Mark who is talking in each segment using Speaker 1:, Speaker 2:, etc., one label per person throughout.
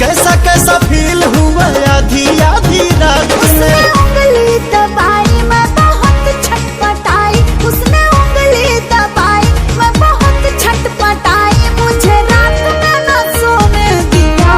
Speaker 1: कैसा कैसा फील हुआ आधी आधी रात में।
Speaker 2: उंगली दबाई मैं बहुत छटपटाई, उसने उंगली दबाई मैं बहुत छटपटाई, मुझे रात में न सोने दिया।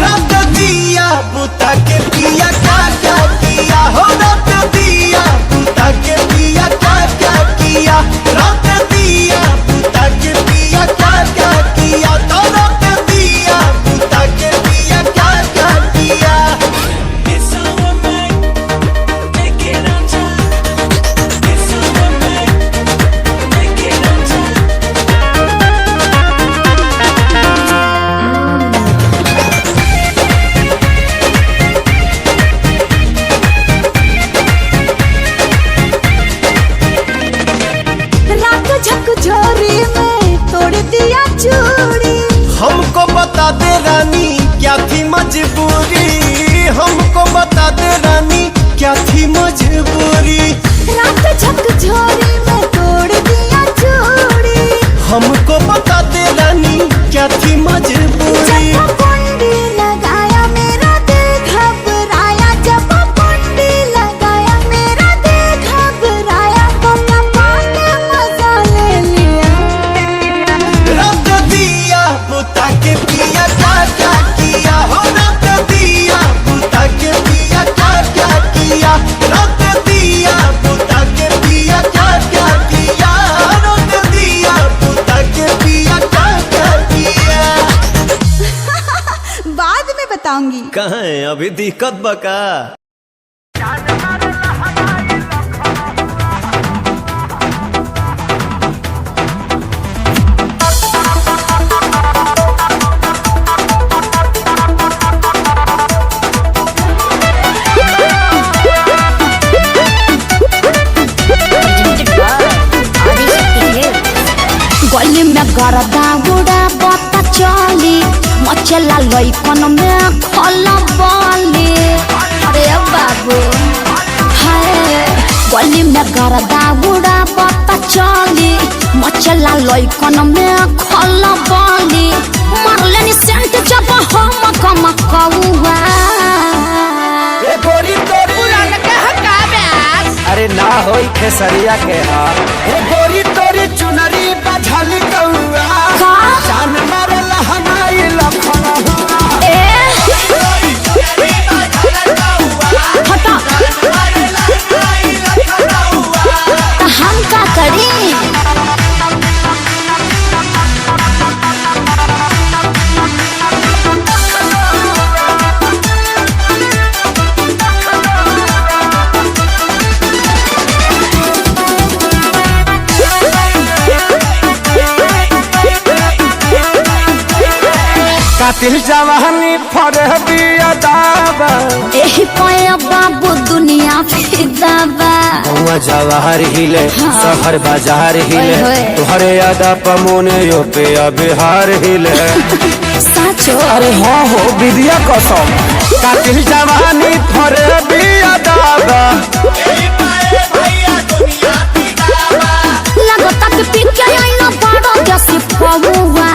Speaker 1: रात दिया बुता के पिया क्या क्या किया हो, रात दिया बुता के पिया क्या क्या किया, रात दिया बुता के पिया क्या क्या किया, तो रात दिया बुता के पिया क्या क्या किया।
Speaker 2: रात झकझोरी में तोड़ दिया चूड़ी,
Speaker 1: हमको बता दे रानी क्या थी मजबूरी, हमको बता दे रानी क्या थी मजबूरी।
Speaker 2: रात झकझोरी में तोड़ दिया चूड़ी,
Speaker 1: हमको बता दे रानी क्या थी मजबूरी।
Speaker 2: जब कुंडी लगाया मेरा दिल घबराया, जब कुंडी लगाया मेरा दिल घबराया, तो पापा ने मजा ले लिया।
Speaker 1: रात दिया बुता के पिया क्या क्या किया हो, रात दिया बुता के पिया क्या क्या किया, रात दिया बुता के पिया क्या क्या किया, रात दिया बुता के पिया क्या क्या किया।
Speaker 2: बाद में बताऊंगी।
Speaker 1: कहाँ है अभी दिक्कत बका।
Speaker 2: गली में गरदा उड़ा बता चली, मचला लइकन में खला बाली। अरे बाबू हाय, गली में गरदा उड़ा बता चली, मचला लइकन में खला बाली, मारले नि सेंट जब हम कम कौआ।
Speaker 1: गोरी तोरी अरे ना होई खेसरिया के हाल, गोरी तोरी चुनरी बझल कौआ,
Speaker 2: का
Speaker 1: जान मारल हमारी लखन हुआ।
Speaker 2: हटा तो हम का करी।
Speaker 1: कातिल जवानी फरहबी अदाबा,
Speaker 2: एही पाया बाबू दुनिया फिदा बा।
Speaker 1: हुआ जवाहर हिले शहर बाजार हिले,
Speaker 2: ओए।
Speaker 1: तुहरे अदा पमोने यो पे बिहार हिले।
Speaker 2: साचो
Speaker 1: अरे हाँ हो विद्या कसम, कातिल जवानी फरहबी अदाबा,
Speaker 2: लगता कि पी के आईना बड़ा जैसी पहुआ।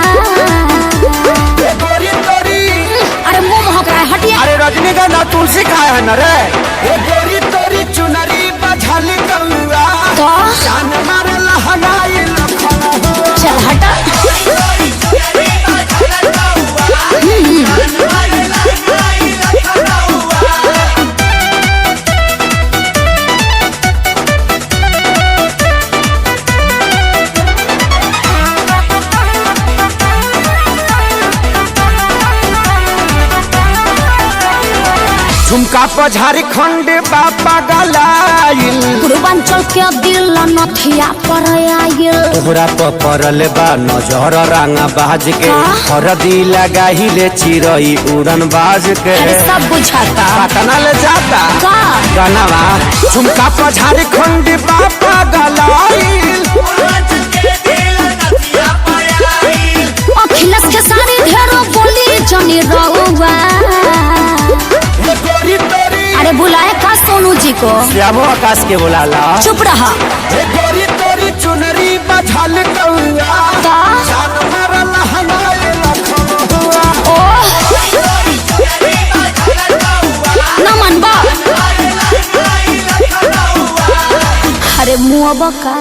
Speaker 2: अरे मुंह महक रहा है, हटिए।
Speaker 1: अरे रजनीगंधा तुलसी खाया है न रे, ये गोरी तोरी चुनरी बझल कौआ,
Speaker 2: तो
Speaker 1: जान मारल हमारी लखन हुआ।
Speaker 2: चल हटा।
Speaker 1: झुमका पर झारखंड बापा गलाइल,
Speaker 2: पूर्वांचल के दिल नथिया पर आयल।
Speaker 1: तोहरा पर पड़ल बा नजर रंगा बाज के, हरदी लगाहिले चिरई उड़न बाज के।
Speaker 2: अरे सब बुझाता
Speaker 1: पटना ले जाता
Speaker 2: का
Speaker 1: गनवा, झुमका पर झारखंड बापा गलाइल,
Speaker 2: अखिलेश के सारी ढेरों बोली जनी रहुआ। अरे बुलाए का सोनू जी को,
Speaker 1: श्यामो आकाश के बुलाला।
Speaker 2: चुप रहा।
Speaker 1: गोरी तोरी चुनरी बझल कौआ,
Speaker 2: का
Speaker 1: जान मारल हमारे लखन हुआ।
Speaker 2: ओह मुआ बका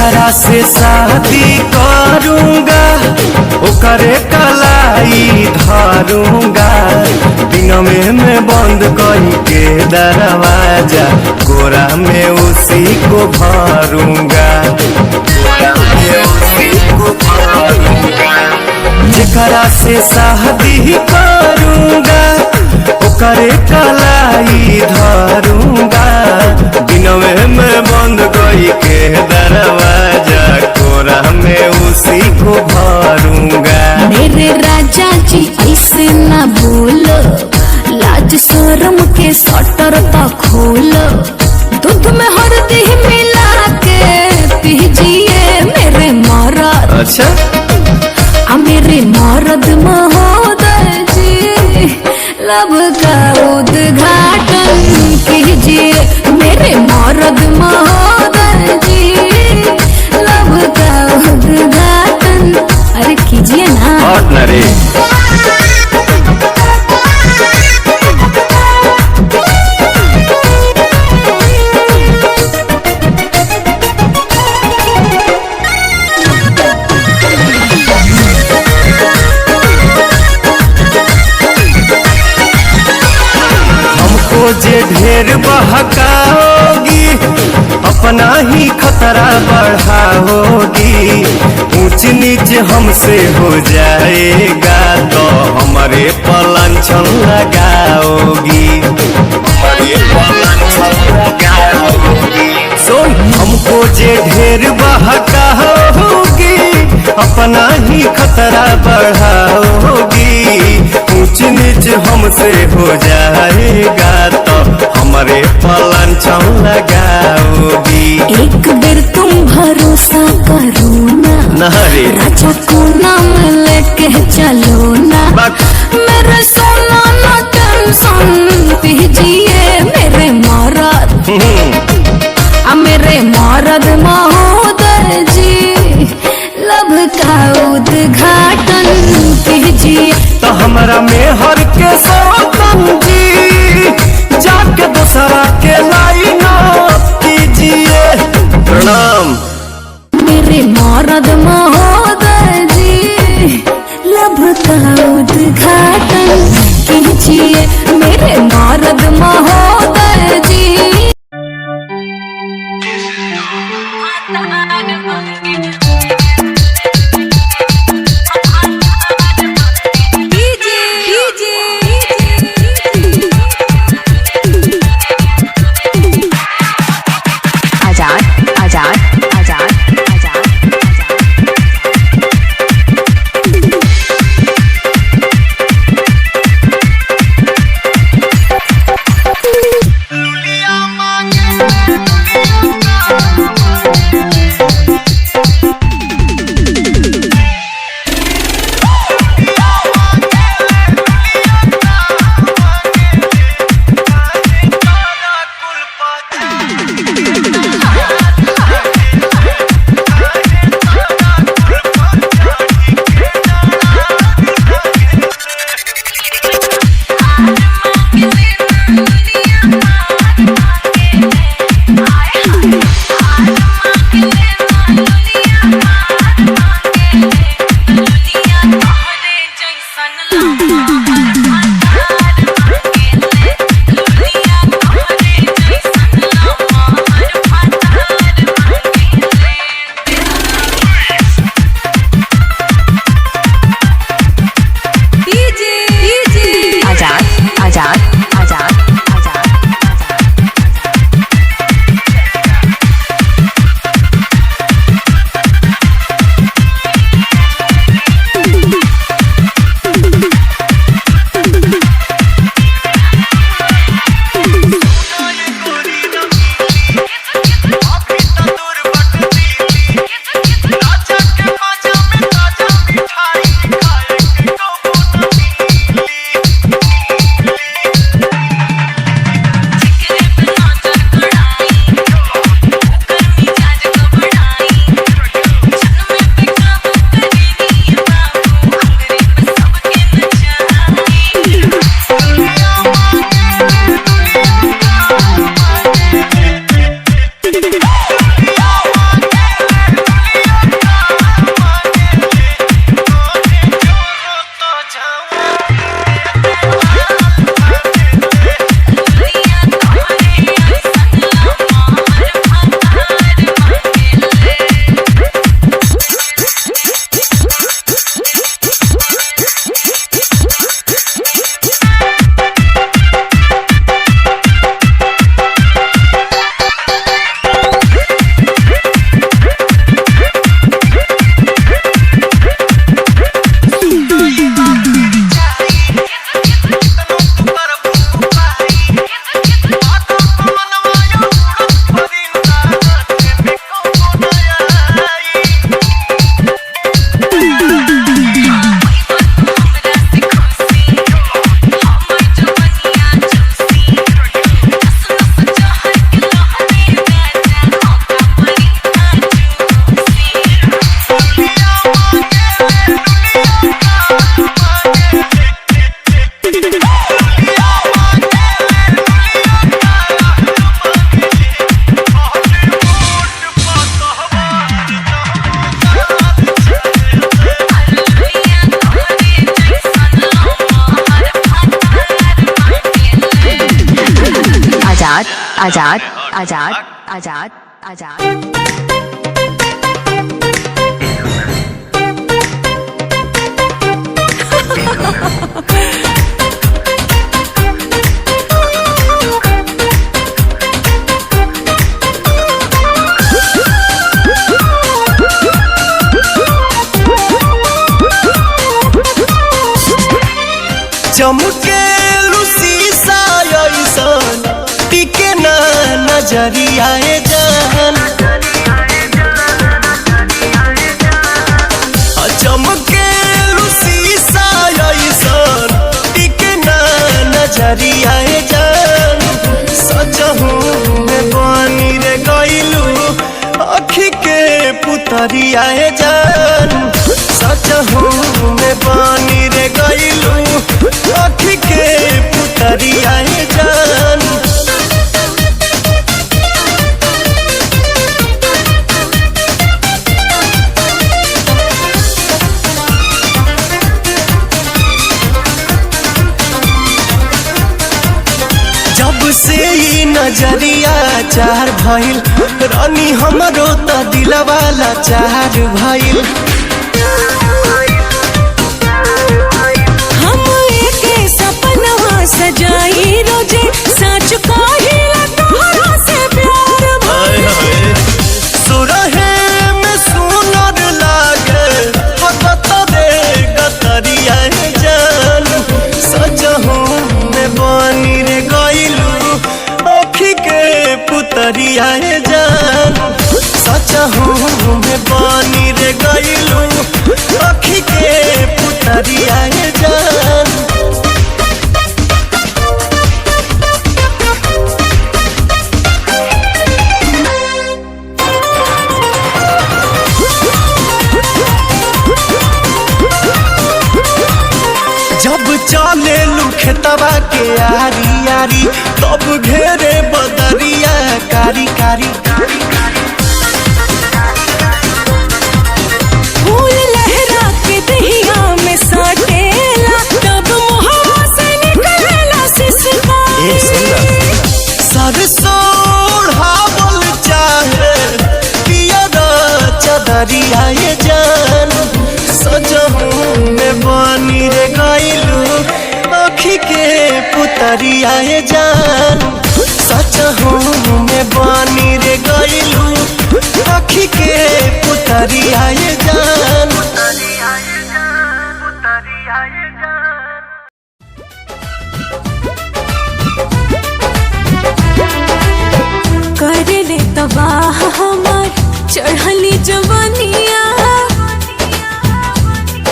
Speaker 1: जेकरा से शादी करूंगा ओकरे कलाई धरूंगा, दिन में बंद करी के दरवाजा कोरा में उसी को भरूंगा, कोरा में उसी को भरूंगा। जेकरा से शादी करूंगा ओकरे कलाई धरूंगा, दिन में बंद करी के दरवाजा कोरा में उसी को भरूंगा।
Speaker 2: मेरे राजा जी ऐसे न बोलो, लाज शर्म के शटर तो खोलो, दूध में हल्दी मिला के पीजिए मेरे मरद।
Speaker 1: अच्छा
Speaker 2: मेरे मरद महोदय जी, लब का उद्घाटन कीजिए मेरे मरद महोदय जी, लब का उद्घाटन अरे कीजिए ना।
Speaker 1: और न रे जे ढेर बहकाओगी अपना ही खतरा बढ़ाओगी, ऊंच नीच हमसे हो जाएगा तो हमारे पलांछन लगाओगी, हमारे पलांछन लगाओगी। सुन हमको जे ढेर बहकाओगी अपना ही खतरा बढ़ाओगी, ऊंच नीच हमसे हो जाएगा तो हमारे पलांछन लगाओगी।
Speaker 2: एक बेर तुम भरोसा करो ना, राजा को नाम लेके चलो ना, मेरे सोना ना टेंशन पीजिए मेरे मरद, मेरे मरद महोदय जी, लब का उद्घाटन कीजिए।
Speaker 1: तो हमारा मेहर के सौतन जी
Speaker 3: आजाद आजाद आजाद आजाद।
Speaker 1: चमके शीशा ऐसन टिके ना नजरिया जान। चमके शीशा ऐसन टिके ना नजरिया जान। सजहू में बनी रे गइलू अखी के पुतरिया जान। सजहू में बनी रे गइलू अखी के पुतरिया जान। जब से ई नजरिया चार भइल रानी हमरो त दिलवाला चार भइल।
Speaker 2: सजाई रोजे सच कहिला तोहरा से प्यार भइल।
Speaker 1: सुरहे में सुनर लागे हकत रे गतरिया जान। सजहू में बनी रे गइलू अखी के पुतरिया जान। सजहू में बनी रे गइलू अखी के पुतरिया जान। जब चले लुखतवा के आरी आरी तब घेरे बदरिया कारी कारी।
Speaker 2: फूल लहरा के दहिया में सटेला तब मुहवा से निकलेला सिसकारी।
Speaker 1: सरसों ओढ़ावल चाहे पियरा चदरिया जान। सजहू में बनी रे गइलू अखी के पुतरिया जान। सजहू में बनी रे गइलू अखी के पुतरिया जान।
Speaker 2: करे ले तबाह हमार चढ़ली जवानिया।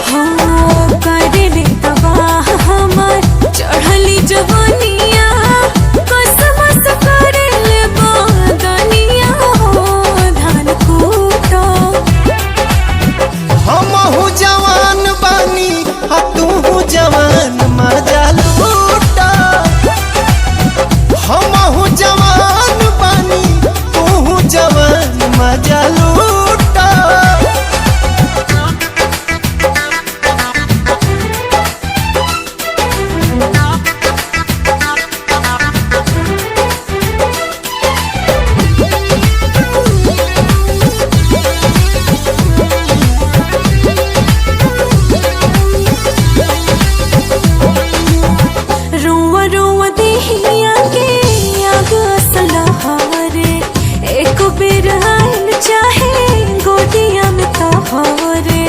Speaker 2: हो करे ले तबाह हमार चढ़ली जवानिया। कसमस करे ले बदनिया हो धान कूटो।
Speaker 1: हमहू जवान बानी आ तू जवान मजा लूटा। हमहू जवान बानी तू जवान मजा लूटा।
Speaker 2: रुआ रुआ देहिया के आग असलहारे एक बेर आइल चाहे गोदिया में तोहरे।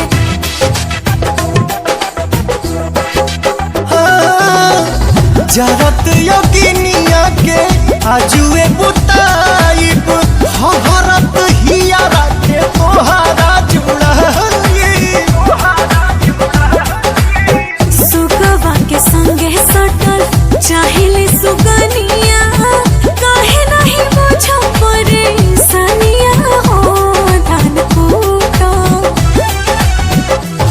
Speaker 1: जरत योगिनिया के आजुए बुताइब हरत हियारा के तोहारा जुड़ाई।
Speaker 2: सुगवा के संगे सटल चाहिले सुगनिया। काहे नहीं बुझो परेशानिया हो धान कूटो।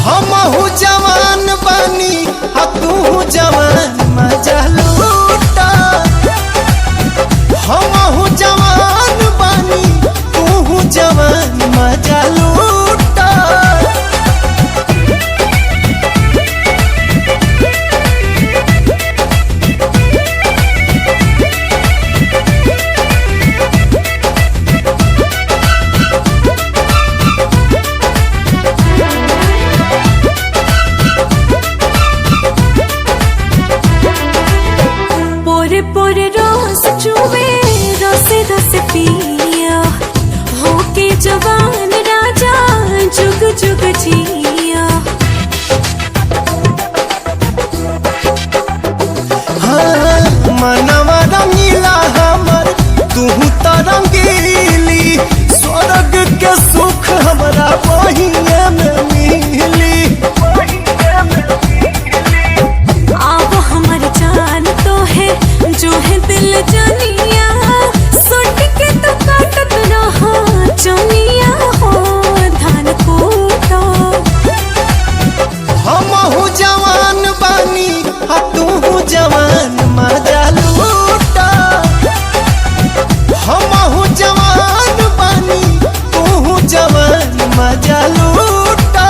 Speaker 1: हमहू जवान बानी आ तू जवान मजा लूटा। हमहू जवान बानी
Speaker 2: चुवे रसे रस पिया होके जवान राजा जुग जुग जिया।
Speaker 1: हाँ, मनवा रंगीला हमर तू तो रंगीली, स्वर्ग के सुख हमरा वहीए में मिली।
Speaker 2: आप हमर जान तो है जो है दिल जानिया, सुट के तो काटत रहा चुनिया हो धान कूटो।
Speaker 1: हमहू जवान बानी आ तू जवान मजा लूटा। हमहू जवान बानी तू जवान मजा लूटा।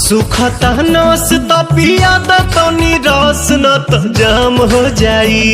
Speaker 1: सुखता नस त पिया द तनी रस न त जाम हो जाई।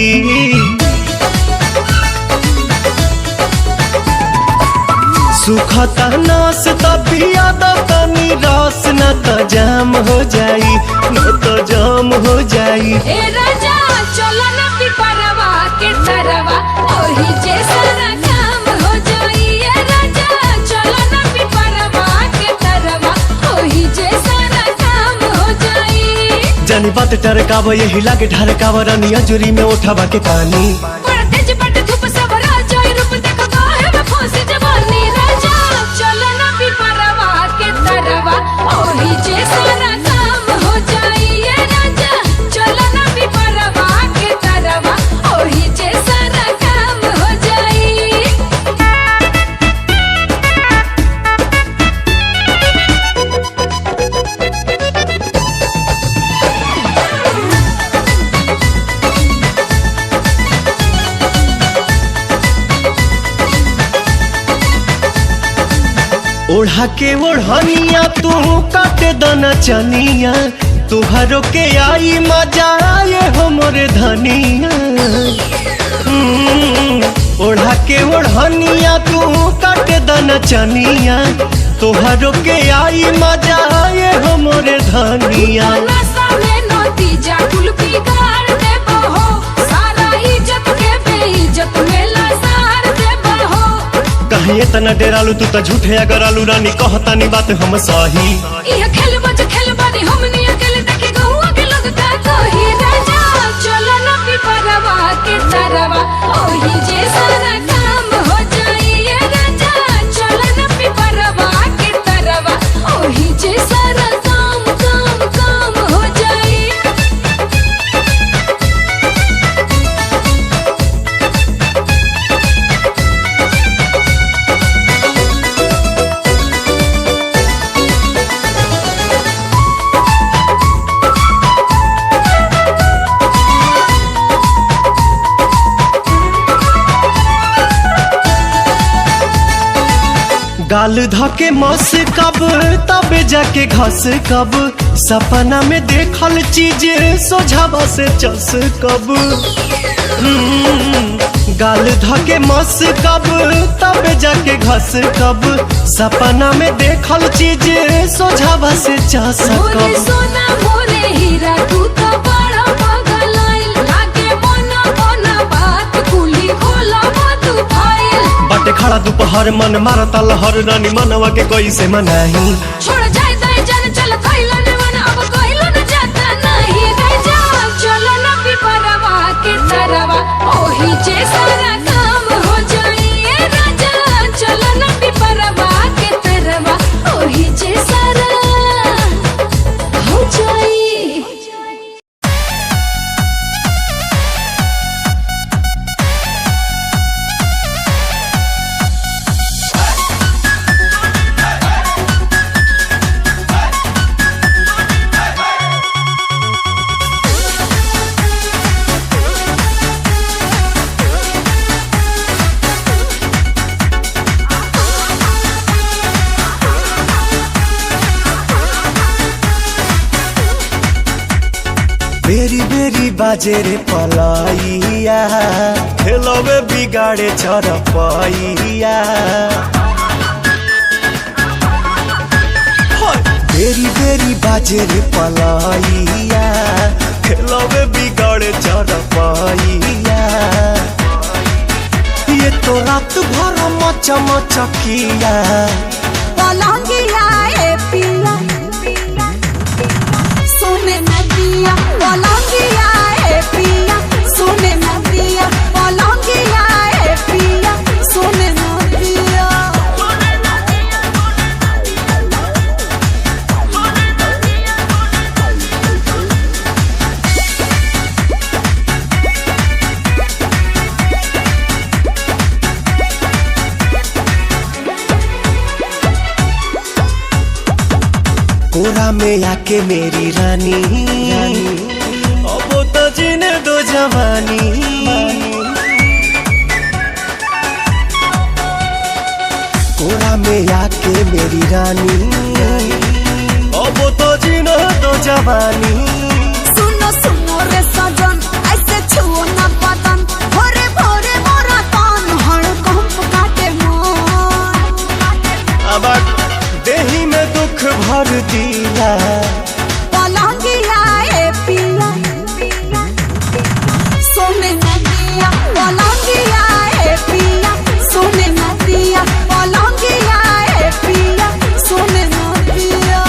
Speaker 1: सुखता नस त पिया द तनी रस न त जाम हो जाई, न त जाम हो जाई।
Speaker 2: ए राजा चलो ना पिपरवा के तरवा ओही जे सारा काम हो जाई। ए राजा चलो ना पिपरवा के तरवा ओही जे सारा काम हो जाई।
Speaker 1: जानी बात टरकाव यही लागे ढरकाव रनिया जुरी में उठावा के पानी।
Speaker 2: बड़ा तेज बट धूप सबरा जाई रूप देखो काहे में फंसी जवानी। राजा चलो ना पिपरवा के तरवा ओही जे सारा काम हो जाई। ए राजा चलो ना पिपरवा के तरवा ओही जे सारा काम हो जाई।
Speaker 1: ओढ़ा के ओढ़निया तू काटे दना चनिया, तुहरो के आई मजा आए हो मोरे धनिया। ओढ़ा के ओढ़निया तू काटे दना चनिया, तुहरो के आई मजा आए हो मोरे धनिया।
Speaker 2: नशा में नतीजा कुल बिगाड़ देबो हो, सारा इज्जत के बेइज्जत में लसार देबो हो।
Speaker 1: कहीं इतना डेरालू तू तो झूठे अगर आलू रानी कहतानी बात हम सही।
Speaker 2: इह खेल बज खेल बानी हमनी अकेले देखे गहुआ के लोग का कही। राजा चलो ना पिपरवा के तरवा ओही जे सारा काम हो जाई। ए राजा चलो ना पिपरवा के तरवा ओही जे सारा काम काम काम हो जाई।
Speaker 1: गाल धके मस कब तबे जाके घस कब, सपना में देखल चीज सोझावा से चस कब। गाल धके मस कब तबे जाके घस कब, सपना में देखल चीज सोझावा से चस
Speaker 2: मोरे
Speaker 1: कब।
Speaker 2: सोना मोरे हीरा तू तो बड़ा पगलाइल, लागे बना बना बात कुली खोला मत फाइल।
Speaker 1: बाटे खड़ा दोपहर मन मारता लहर रानी मनवा के कोई से मनाही।
Speaker 2: छोड़ जाए दाई जान चल खइलो ने मन अब कइलो न जाता नहीं। राजा चलो ना पिपरवा के तरवा ओही जे सारा काम हो जाई। ए राजा चलो ना पिपरवा के तरवा ओही जे सारा हो जाई।
Speaker 1: बेरी बेरी बाजे रे पलाइया खेलवे बिगाड़े चरपैया बेरी बेरी बाजे रे पलाइया खेलवे बिगाड़े चरपैया ये तो रात भर मचा मचकिया
Speaker 2: पलंगिया ए पिया सोने न दिया पलंगिया ए पिया सोने न दिया पलंगिया ए पिया सोने न दिया
Speaker 1: कोरा में आके मेरी रानी अब तो जीने दो जवानी कोरा में आके मेरी रानी अब तो जीने दो जवानी
Speaker 2: सुनो सुनो रे सजन ऐसे छुओ ना बदन भोरे भोरे मोरा तन हड़कंप काटे मन
Speaker 1: अब देही में दुख भर दिया
Speaker 2: पलंगिया ए पिया सोने न दिया पलंगिया ए पिया सोने न दिया पलंगिया ए पिया सोने न दिया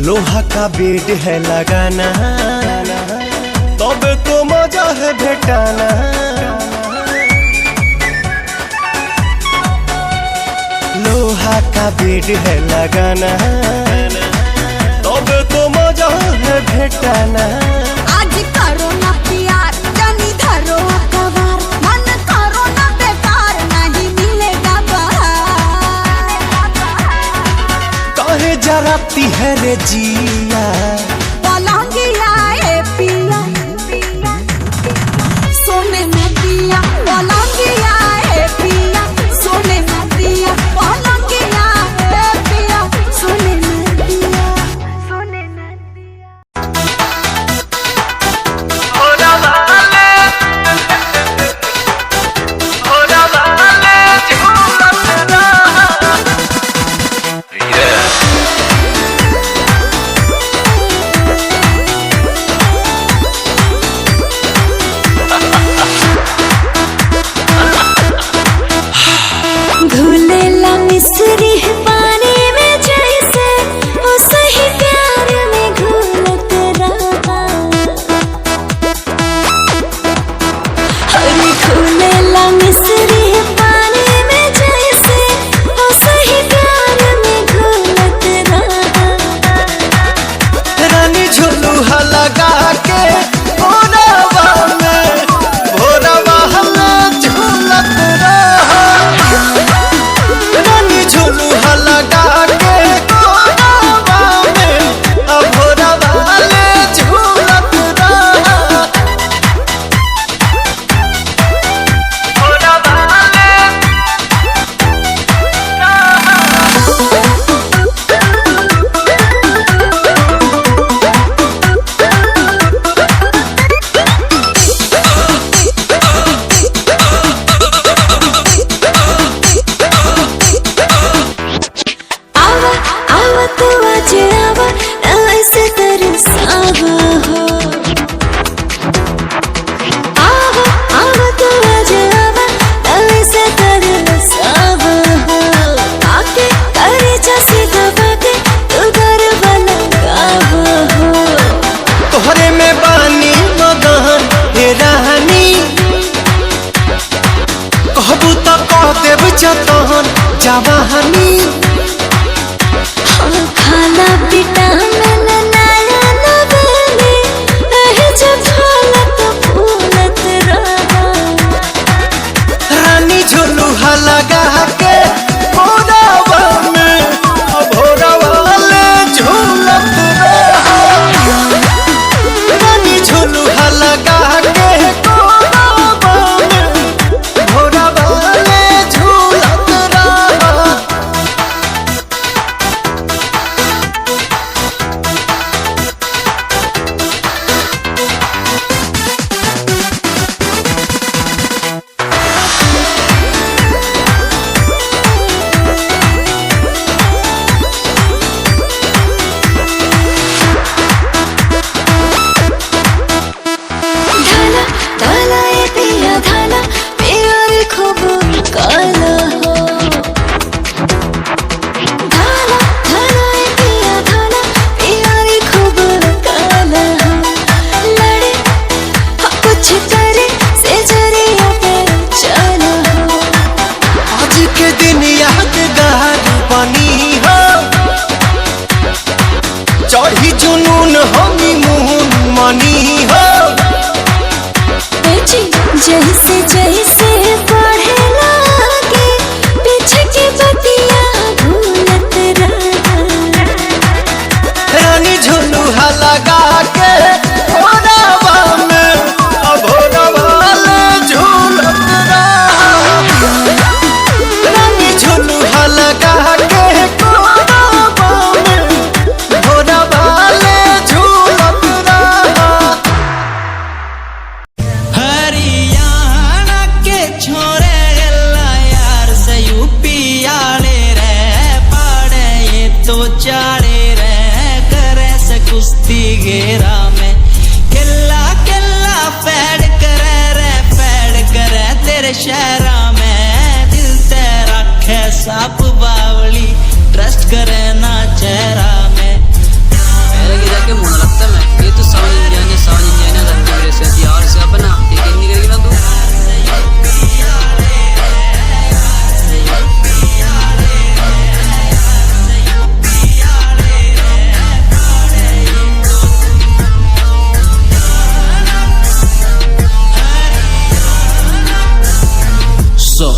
Speaker 1: लोहा का बेड है लगाना तब तो मजा है भेटाना लोहा का बेड है लगाना तब तो मजा है भेटाना
Speaker 2: आज करो ना प्यार जानी धरो अखबार मन करो ना बेकार नहीं मिलेगा बाहर
Speaker 1: काहे जराती है रे जिया
Speaker 2: पलंगिया ए पिया सोने न दिया पलंगिया ए पिया सोने न दिया पलंगिया ए पिया सोने न दिया सोने न दिया घुलेला मिस्री पानी में जैसे ओ सही प्यार में घुलत रहा अरे घुलेला मिस्री पानी में जैसे ओ सही प्यार में घुलत रहा
Speaker 1: रानी झुलुहा लगा के भोरवा में झूलत रहा रानी झुलुहा लगा के भोरवा में भोरवा में झूलत रहा
Speaker 2: आवा आवा तू आज आवा ऐसे तरसावा हो आवा आवा तू आज आवा ऐसे तरसावा हो आके करे जैसे दबा के तू गरबा लगावा हो
Speaker 1: तोहरे में बानी मगन हे रानी कहबू तो कह देव जतन जवानी
Speaker 2: खाना विटामिन नया नवेली जब
Speaker 1: झुलुहा लगा के भोरावा में भोरावा ले झूलत रहा रानी झुलुहा लगा के भोरावा में भोरावा ले झूलत रहा।
Speaker 2: धाना धाना ये पिया धाना प्यार खूब काला हो। धाना धाना ये पिया धाना प्यार खूब काला हो। लड़े कुछ करे से जरिया पे चला हो।
Speaker 1: आज के दिन यादगार बनी हो चढ़ी जुनून हनीमून मनी हो।
Speaker 2: जैसे जैसे बढ़े लागे पीछे की बतिया भूलत रहा
Speaker 1: रानी झुलुहा लगा के भोरावा में भोरावा ले झूलत रहा रानी झुलुहा लगा के भोरावा में भोरावा ले झूलत रहा।
Speaker 4: हरियाणा के छोरे गल्ला यार से यूपी आले रे पाड़े ये तो चाड़े रे करे से कुश्ती घेरा में किल्ला किल्ला पैड करे रे पैड करे तेरे शहरा में दिल तेरा खे साप बावली ट्रस्ट करे ना चेहरा में
Speaker 5: मेरे की जाके मुझे लगता है ये तो साउंड इंडियन है मेरे से यार से अपना यकीन नहीं करेगी ना तू।
Speaker 4: So,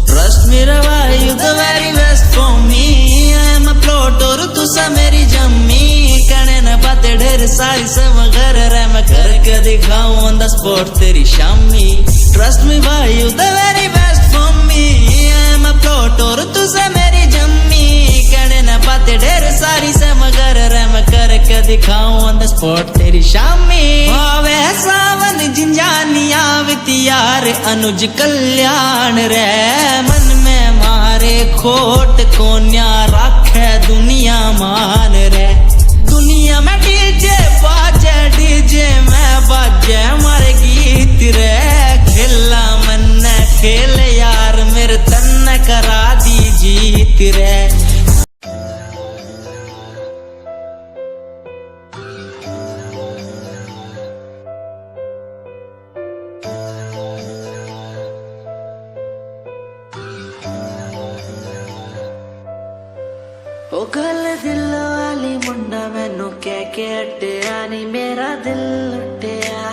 Speaker 4: trust me, Rava, you the very best for me. I am a plot और तू सा मेरी जम्मी कहने न बातें ढेर सारी से मगर रे मैं करके दिखाऊं on the spot तेरी शामी। Trust me, भाई you the very best for me. I am a plot और तू सा मेरी जम्मी कहने न बातें ढेर सारी से मगर रे मैं करके दिखाऊं on the spot तेरी शामी। भावे सावन जिंजानिया वितियार अनुज कल्याण रे मन में मारे खोट कोन्या राखे दुनिया मान रे दुनिया में डीजे में बाजे मारे गीत रे खेला मन खेल यार मेरे तन करा दी जीत रे। ओ गल दिल वाली मुंडा मैनू कह के हटिया नी मेरा दिल लुटिया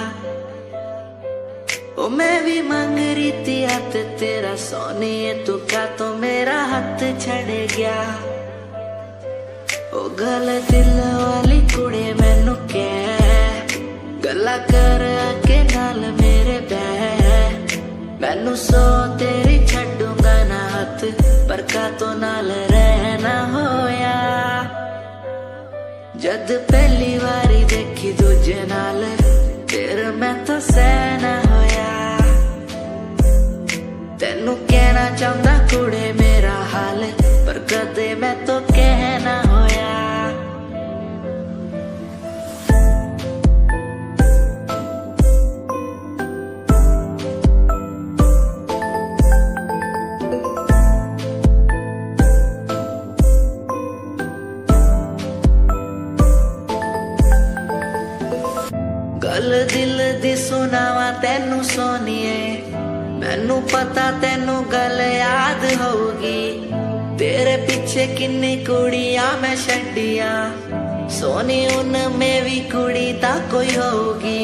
Speaker 4: ओ मैं भी मांग रही थी हाथ तेरा सोनी तू क्या तो मेरा हाथ छड़ गया ओ गल दिल वाली कुड़े मैनू कह गला कर के नाल मेरे बह मैनू सो तेरी छड़ूंगा ना हाथ पर का तो नाल रहना होया जद पहली बारी देखी दूजे नाल तेरे मैं तो सहना होया तेनू कहना चाहता कुड़े मेरा हाल पर कदे मैं तो कहना होया गल दिल दी सुनावा तेनू सोनिए मैनू पता तेनू गल याद होगी तेरे पीछे किन्नी कुड़ियां मैं छड्डियां सोनी उनमें भी कुड़ी ता कोई होगी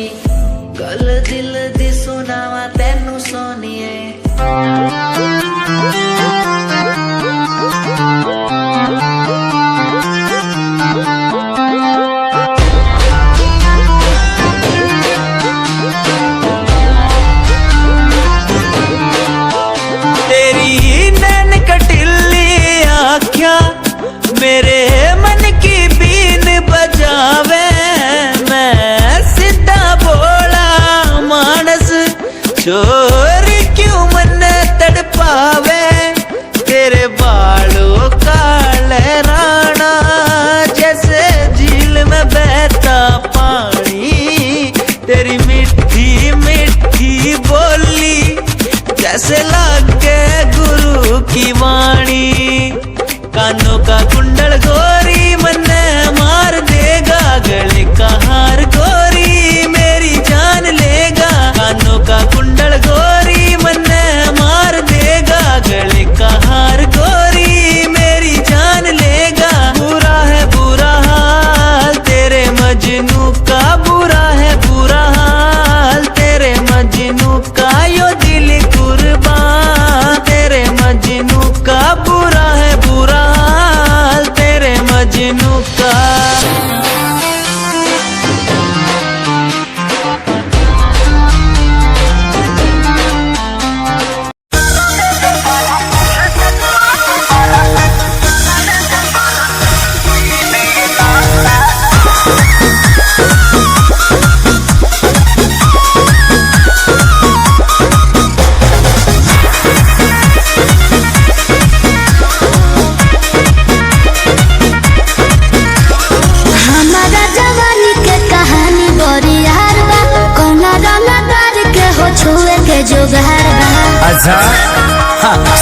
Speaker 4: गल दिल दी सुनावा तेनू सोनिए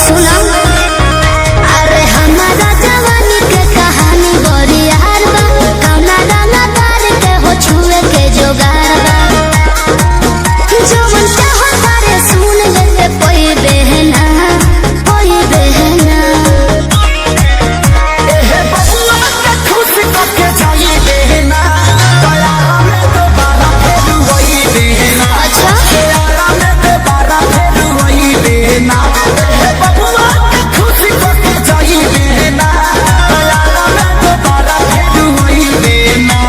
Speaker 2: सुना अरे हमारा जवानी के कहानी बड़ी यार बा कौना डाला तार के हो छुए के जोगार बा जवन चाहो तारे सुन ले कोई बहना कोई बहना
Speaker 1: एहे बबुआ के खुश करके जाई देना दया में दोबारा फिर वही देना
Speaker 2: अच्छा
Speaker 1: दया में दोबारा फिर वही देना एहे बबुआ के खुश करके जाई देना दया में दोबारा फिर वही देना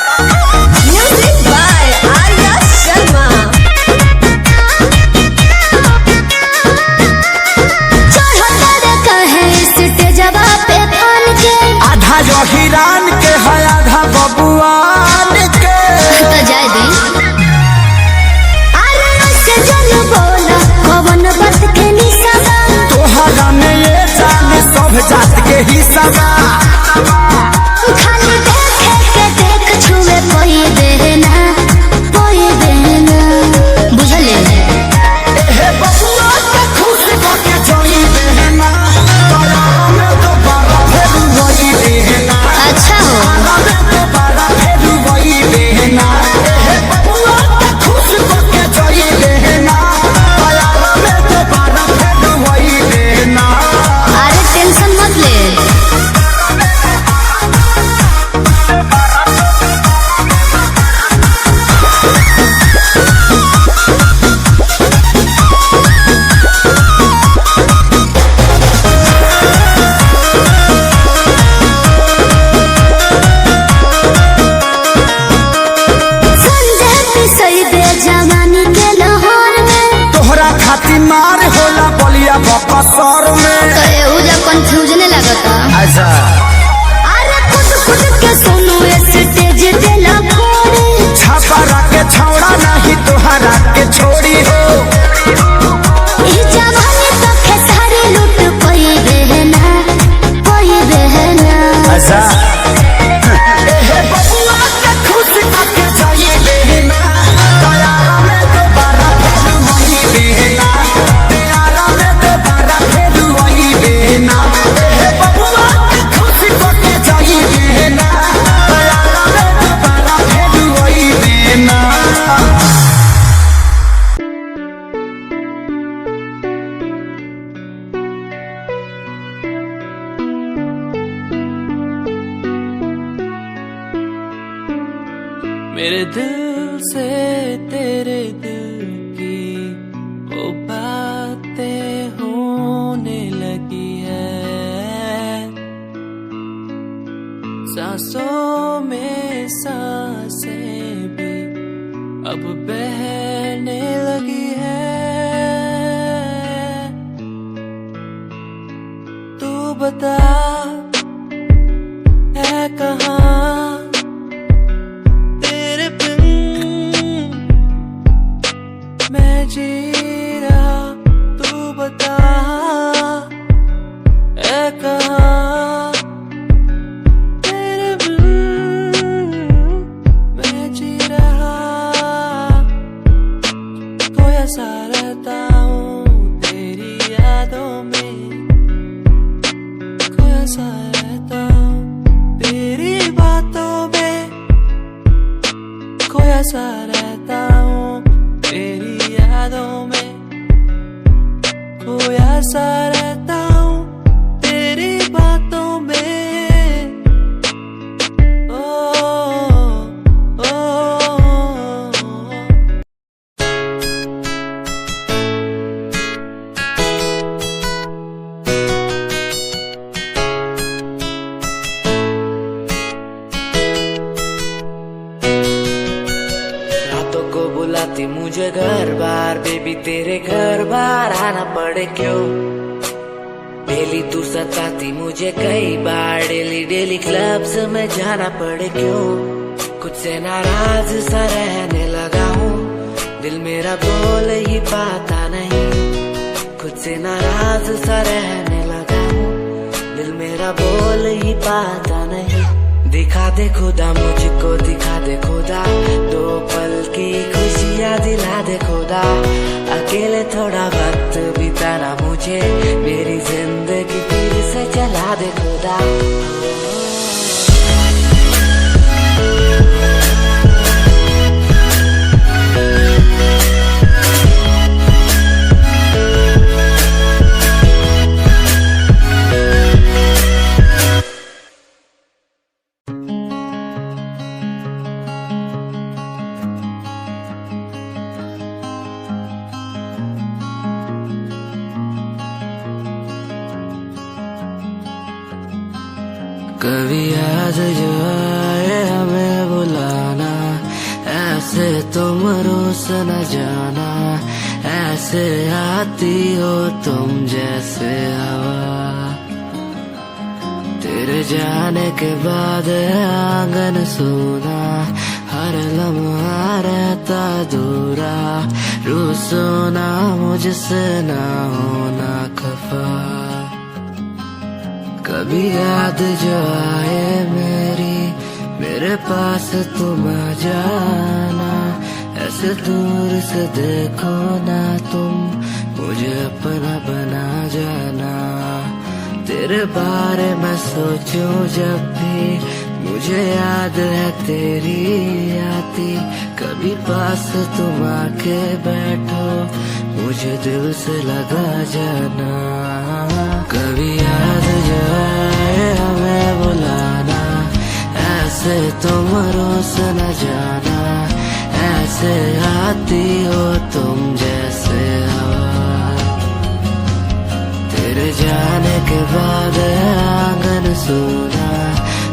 Speaker 2: म्यूजिक बाय आर्या शर्मा चढ़ता कहे स्टेजवा पे फान के
Speaker 1: आधा जो हिरान के है आधा बबुआन के
Speaker 2: तो जाय दी अरे ऐसे जन बोला कवन बात के निशाबा
Speaker 1: तोहरा में ये जान सब जात के हिस्सा बा
Speaker 2: खाली देखे के देख छुए कोई देना बुझले
Speaker 1: एहे बबुआ के खुश करके जाई देना दया में दोबारा फिर वही देना
Speaker 2: अच्छा हो
Speaker 1: दया में दोबारा फिर वही देना एहे बबुआ के खुश करके जाई देना दया में दोबारा फिर वही देना
Speaker 2: अरे टेंशन मत ले संजय पिसई दे जवानी के लाहौर में
Speaker 1: तोहरा खातिर मार होला बलिया बकसर में
Speaker 2: तो एहुजा कंफ्यूजन लगता
Speaker 1: अच्छा
Speaker 2: अरे खुद खुद के सुनो स्टेज पे लखोड़े
Speaker 1: छापरा के छौड़ा नहीं तोहरा के छोड़ी हो
Speaker 2: ई जवानी तो खेसारी लूट कोई बहना
Speaker 1: अच्छा एहे बबुआ के खुश करके जाई देना दया में दोबारा फिर वही देना दया में दोबारा फिर वही देना एहे बबुआ के खुश करके जाई देना दया में दोबारा फिर वही देना
Speaker 4: मेरे दिल से तेरे दिल की वो बातें होने लगी है सांसों में सांसें भी अब बहने लगी है तू बता है कहाँ तेरे बिन मैं जी रहा तू बता है कहाँ तेरे बिन मैं जी रहा खोया सा रहता हूँ तेरी यादों में खोया सा रहता हूँ तेरी बातों में खोया सा रहता हूँ तेरी यादों में खोया सा रहता हूँ तेरी बातों में ओ, ओ, रातों को बुलाती मुझे घर बार बेबी तेरे घर बार आना पड़े क्यों डेली तू सताती मुझे कई बार डेली डेली क्लब्स में जाना पड़े क्यों खुद से नाराज सा रहने लगा हूँ दिल मेरा बोल ही पाता नहीं खुद से नाराज सा रहने लगा हूँ दिल मेरा बोल ही पाता नहीं दिखा दे खुदा मुझको, दिखा दे खुदा, दो पल की खुशियाँ दिला दे खुदा। अकेले थोड़ा वक्त बिताना मुझे, मेरी जिंदगी फिर से चला दे खुदा। कभी याद जो आए हमें बुलाना, ऐसे तुम रोस न जाना, ऐसे आती हो तुम जैसे हवा। तेरे जाने के बाद आंगन सूना, हर लम्हा रहता दूरा, रूसो ना मुझसे ना होना खफा। कभी याद जो आए मेरे पास तुम आ जाना, ऐसे दूर से देखो ना तुम, मुझे अपना बना जाना। तेरे बारे में सोचूं जब भी, मुझे याद है तेरी आती। कभी पास तुम आके बैठो, मुझे दिल से लगा जाना। कभी याद जो आए हमें बुलाना, ऐसे तुम रोस न जाना, ऐसे आती हो तुम जैसे हवा। तेरे जाने के बाद आंगन सूना,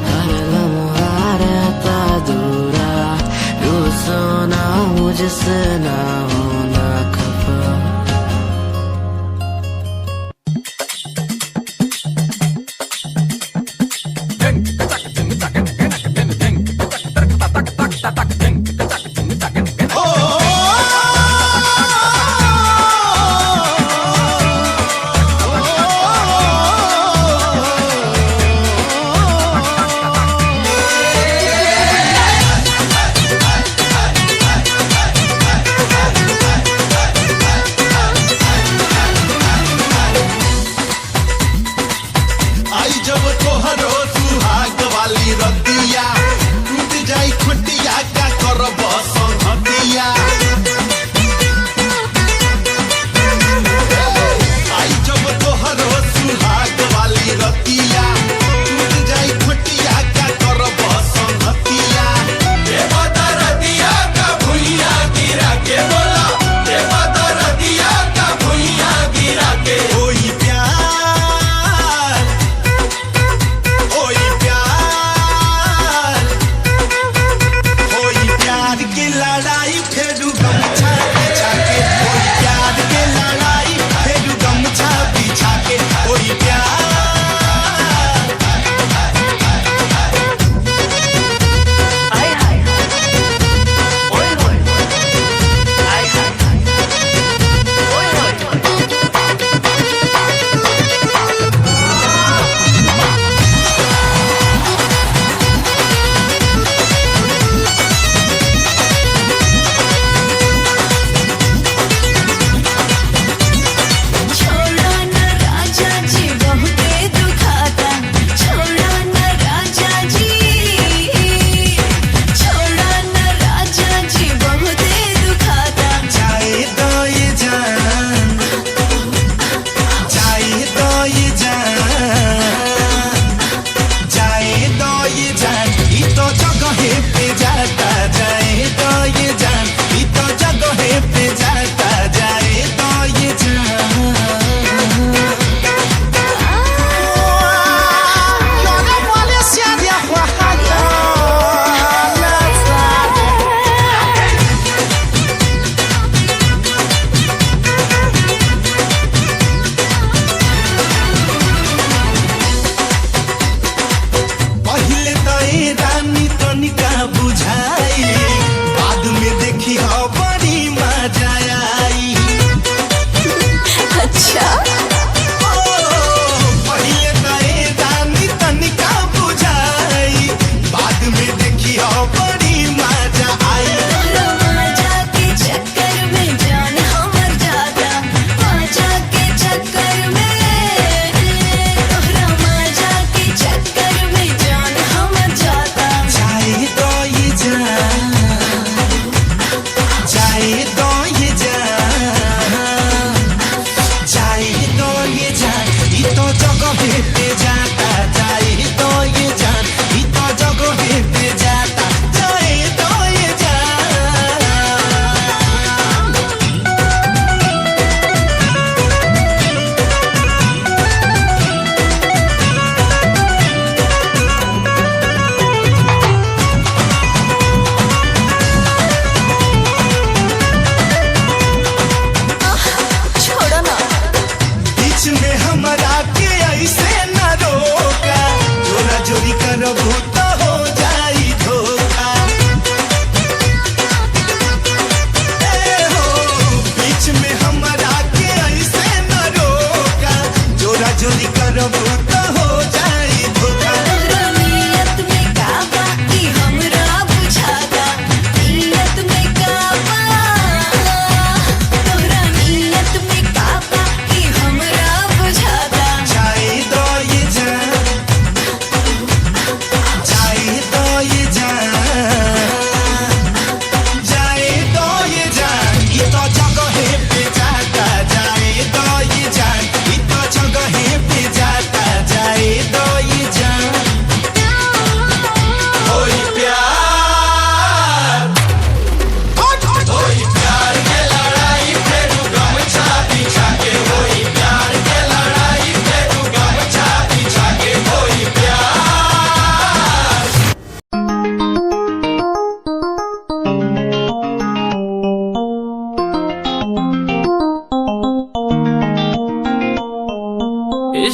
Speaker 4: हर लम्हा रहता दूरा, रूसो ना मुझसे ना होना खफा।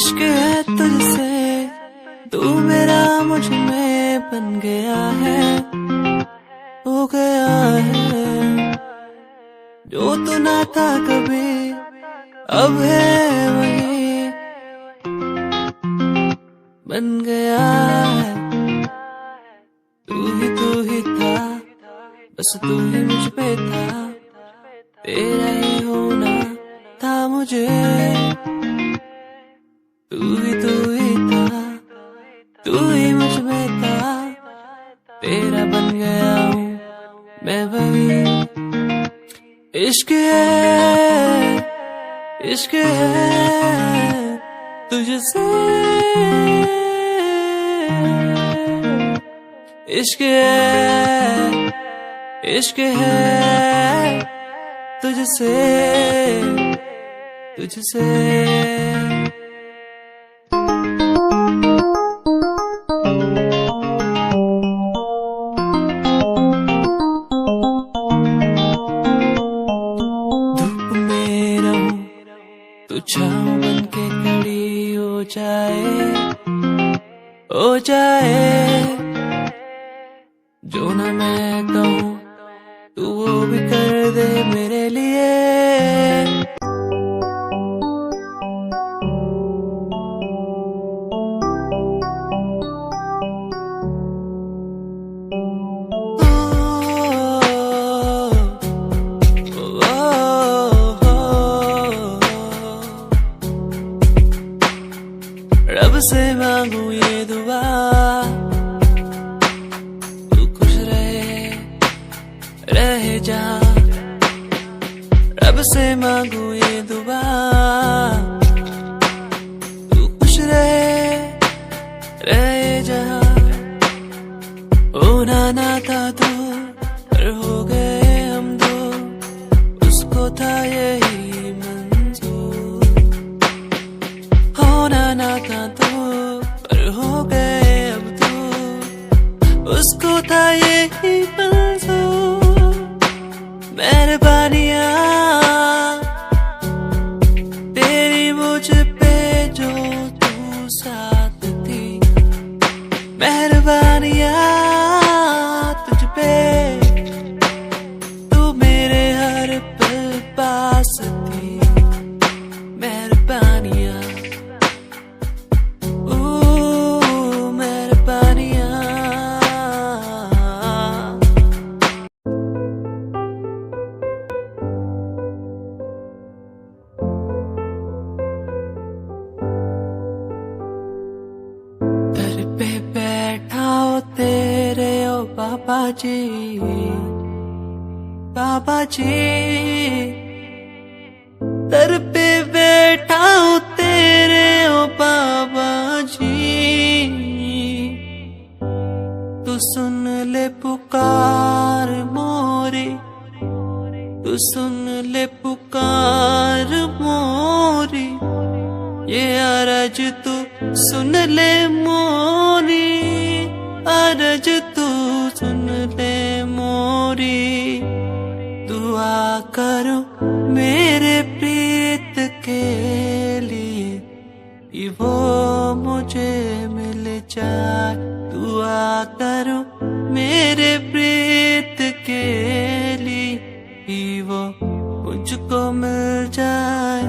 Speaker 6: इश्क है तुझसे, तू मेरा मुझ में बन गया है, हो गया है। जो तू ना था कभी अब है वही बन गया है। तू ही था, बस तू ही मुझ पे था, तेरा ही होना था मुझे। तू ही था, तू ही मुझ में था, तेरा बन गया हूँ मैं वही। इश्क है, इश्क है तुझसे, इश्क है, इश्क है तुझसे, तुझसे। छाँव बन के खड़ी हो जाए, जो ना मैं कहूँ तू वो भी कर दे मेरे लिए। रब से मांगू ये दुआ, तू खुश रहे जा। रब से मांगू ये दुआ, तू खुश रहे जा। होना ना था तू पर हो गए हम दो, उसको था यही मंजूर। होना ना था तू पर हो गए अब तू, उसको था यही मंजूर। मेहरबानियाँ तेरी मुझ पे जो तू साथ थी, मेहरबानियाँ तुझ पे, तू मेरे हर पल पास थी। मेहरबानियाँ बाबा जी, बाबा जी दर पे बैठा हूँ तेरे ओ बाबा जी। तू सुन ले पुकार मोरी, तू सुन ले पुकार मोरी, ये अरज तू सुन ले मोरी, अरज तू सुन ले मोरी। दुआ करो मेरे प्रीत के लिए, कि वो मुझे मिल जाए। दुआ करो मेरे प्रीत के लिए, कि वो मुझको मिल जाए।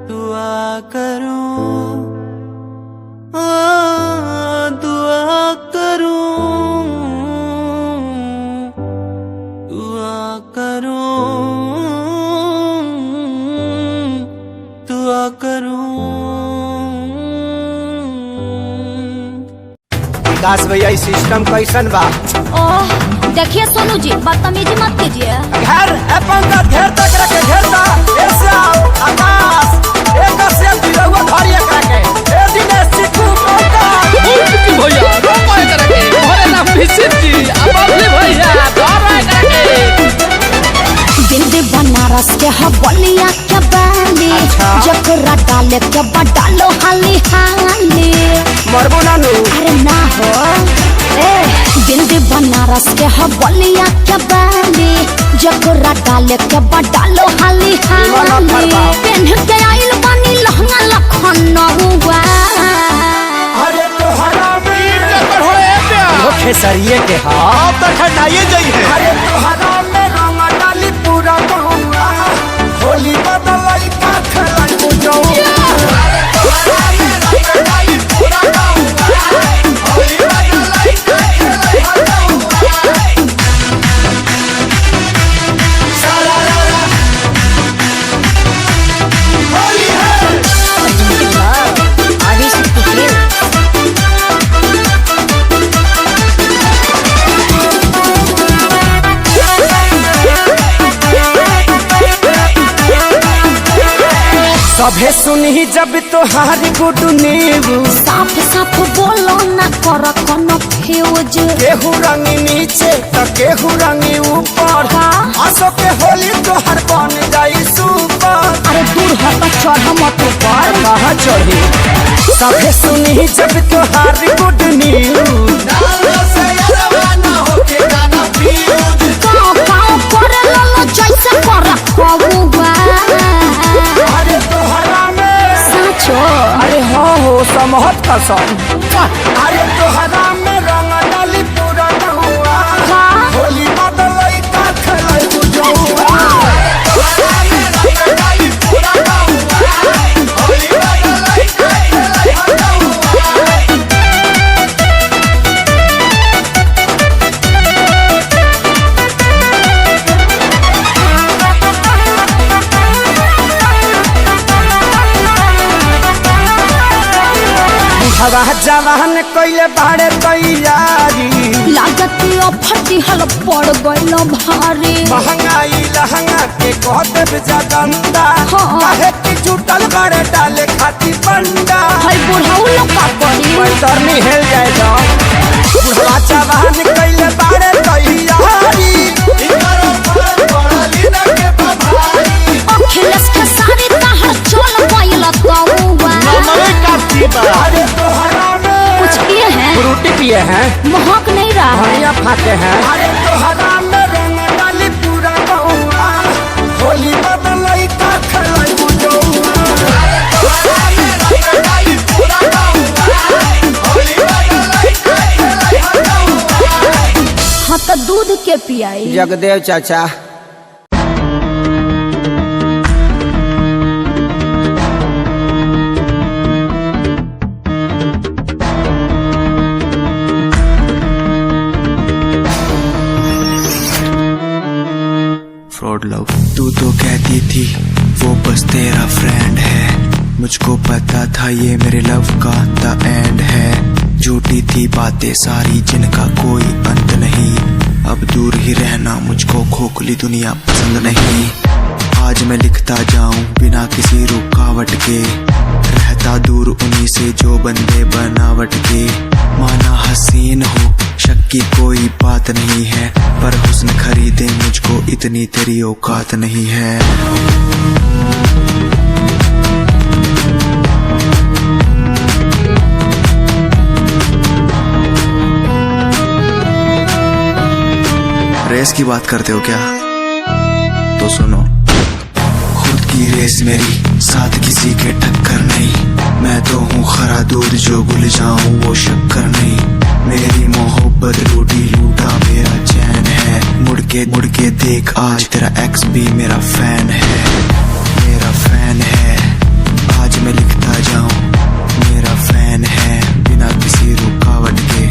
Speaker 6: दुआ करो, दुआ करूं, दुआ करूं, दुआ करूं।
Speaker 1: विकास भैया इस सिस्टम कैसन बा?
Speaker 2: ओह देखिए सोनू जी, बदतमीजी मत कीजिए।
Speaker 1: घर अपन का घेर तक रखे, घेरता ऐसे आकाश एक से दिलवा धरिए करके ए दिनेश चिकू कोटा
Speaker 5: भैया रोपाए करके भरे ना फिसित जी अबले भैया धराए करके।
Speaker 2: दिल बनारस के हबलिया के बाली, जकरा डाले के बडालो हाली हाली।
Speaker 1: मरबो नानू
Speaker 2: अरे ना हो दिल बनारस के हबलिया के बाली, जकरा डाले के बडालो हाली हाली। पेन के आइल बानी लहंगा लख लखनऊआ।
Speaker 1: अरे तोहरा में खेसरिए के हाथ तक हटाइए जाइए। अरे तोहरा में रंग डाली पूरा बहुआ, होली बदलाई का खेलाई बुझौआ। सभे सुनी जब तोहार गुड न्यूज,
Speaker 2: साफ साफ बोलो ना कर कोनो फ्यूज।
Speaker 1: केहू रंगी नीचे तो केहू रंगी ऊपर, आसो के होली तोहर बन जाई सुपर।
Speaker 2: अरे दूर हट चढ़ मत ऊपर।
Speaker 1: कहाँ चढ़ी? सभे सुनी जब तोहार गुड न्यूज,
Speaker 2: गाँव करे ललो जैसे कर खबुआ।
Speaker 1: अरे तोहरा में
Speaker 2: साचो
Speaker 1: अरे हाँ हो समहत कसम। अरे तोहरा में रंग डाली पूरा बहुआ, होली बदलाई का खेलाई बुझौआ। हवा जवान कइले बाड़े तैयारी,
Speaker 2: लागत फटी हल पड़ गइल भारी।
Speaker 1: महंगाई लहंगा के कह देव जगंदा,
Speaker 2: हाँ।
Speaker 1: काहे की जुटल बाड़े डाले खाती बंडा।
Speaker 2: हई बुढ़ऊ लोग का करी।
Speaker 1: पैतरनी हेल जाए जा। बुढ़वा जवान कइले बाड़े तैयारी,
Speaker 2: अखिलेश के सारी तहर चल गइल तौवा।
Speaker 1: अरे तोहरा में
Speaker 2: कुछ किए हैं?
Speaker 1: फ्रूटी पिए हैं,
Speaker 2: महक नहीं रहा है।
Speaker 1: धनिया फाटे हैं। अरे तोहरा में रंग डाली पूरा बहुआ, होली बदलाई का खेलाई बुझौआ।
Speaker 2: हाँ तो दूध के पियाई।
Speaker 1: जगदेव चाचा
Speaker 7: फ्रॉड लव। तू तो कहती थी वो बस तेरा फ्रेंड है, मुझको पता था ये मेरे लव का द एंड है। झूठी थी बातें सारी जिनका कोई अंत नहीं, अब दूर ही रहना मुझको खोखली दुनिया पसंद नहीं। आज मैं लिखता जाऊं बिना किसी रुकावट के, रहता दूर उन्हीं से जो बंदे बनावट के। माना हसीन हो शक की कोई बात नहीं है, पर हुस्न खरीदे मुझको इतनी तेरी औकात नहीं है। रेस की बात करते हो क्या? तो सुनो, खुद की रेस मेरी साथ किसी के टक्कर नहीं, मैं तो हूँ खरा दूध जो गुल जाऊं वो शक्कर नहीं। मेरी मोहब्बत लूटी लूटा मेरा चैन है, मुड़ के देख आज तेरा एक्स भी मेरा फैन है, मेरा फैन है। आज मैं लिखता जाऊं मेरा फैन है, बिना किसी रुकावट के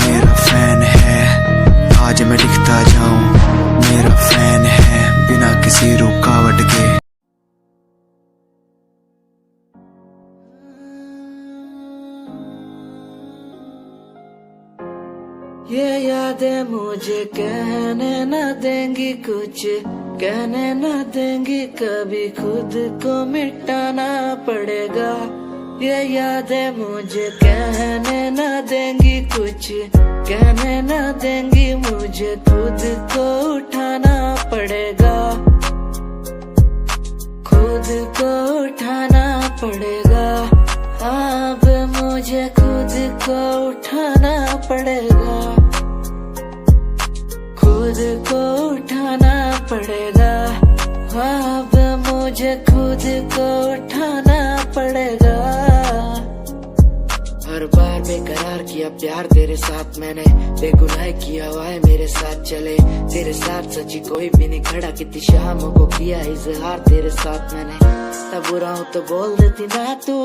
Speaker 7: मेरा फैन है। आज मैं लिखता जाऊं मेरा फैन है, बिना किसी रुकावट के।
Speaker 4: ये यादें मुझे कहने न देंगी कुछ, कहने न देंगी कभी, खुद को मिटाना पड़ेगा। ये यादें मुझे कहने न देंगी कुछ, कहने न देंगी मुझे, खुद को उठाना पड़ेगा, खुद को उठाना पड़ेगा। अब मुझे खुद को उठाना पड़ेगा, खुद को उठाना पड़ेगा। अब मुझे खुद को उठाना पड़ेगा।
Speaker 8: हर बार बेकरार किया प्यार तेरे साथ मैंने, बेगुनाह किया हुआ है मेरे साथ चले, तेरे साथ सच्ची कोई भी नहीं खड़ा, कितनी शामों को किया इजहार तेरे साथ मैंने। तब बुरा हूँ तो बोल देती ना तू,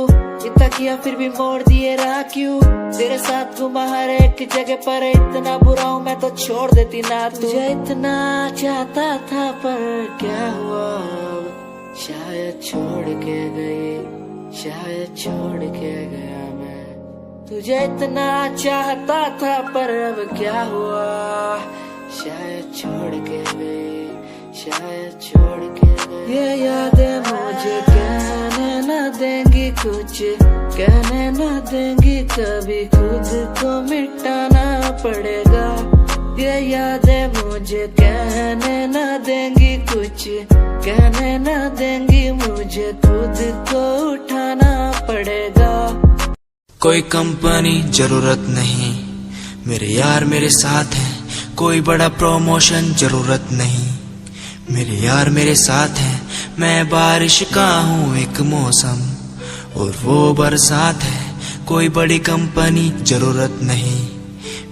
Speaker 8: इतना किया फिर भी मोड़ दिए राह क्यों, तेरे साथ घुमा हर एक जगह पर, इतना बुरा हूँ मैं तो छोड़ देती ना तू। तुझे इतना चाहता था पर क्या हुआ, शायद छोड़ के गई, शायद छोड़ के गया मैं। तुझे इतना चाहता था पर अब क्या हुआ, शायद छोड़ के गई, शायद छोड़ के गई। ये यादें मुझे कहने न देंगी कुछ, कहने न देंगी कभी, खुद को मिटाना पड़ेगा। ये यादें मुझे कहने न देंगी कुछ, कहने न देंगी मुझे, खुद को उठाना पड़ेगा।
Speaker 7: कोई कंपनी जरूरत नहीं, मेरे यार मेरे साथ हैं, कोई बड़ा प्रमोशन जरूरत नहीं, मेरे यार मेरे साथ हैं। मैं बारिश का हूँ एक मौसम और वो बरसात है, कोई बड़ी कंपनी जरूरत नहीं,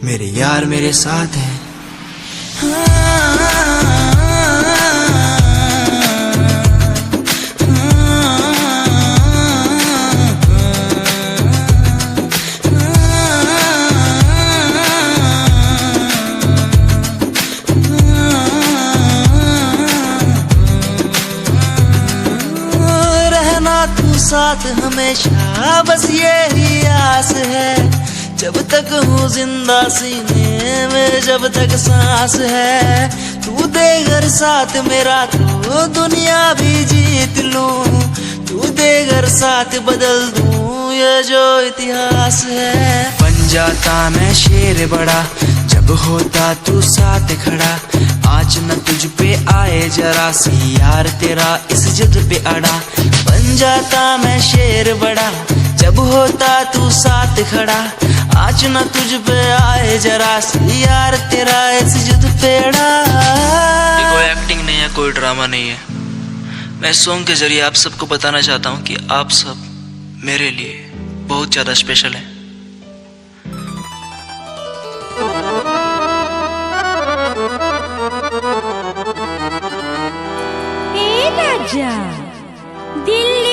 Speaker 7: मेरे यार मेरे साथ हैं।
Speaker 4: साथ हमेशा बस यही आस है, जब तक हूँ जिंदा सीने में, जब तक सांस है। तू दे घर साथ मेरा तो दुनिया भी जीत लूं, तू दे घर साथ बदल दूं ये जो इतिहास है।
Speaker 7: बन जाता मैं शेर बड़ा जब होता तू साथ खड़ा, आज न तुझ पे आए जरा सी यार तेरा इस जिद पे अड़ा।
Speaker 4: बन जाता मैं शेर बड़ा जब होता तू साथ खड़ा, आज न तुझ पे आए जरा सी यार तेरा इस जिद पे अड़ा।
Speaker 7: ये कोई एक्टिंग नहीं है, कोई ड्रामा नहीं है, मैं सॉन्ग के जरिए आप सबको बताना चाहता हूँ कि आप सब मेरे लिए बहुत ज्यादा स्पेशल हैं।
Speaker 2: ए राजा दिल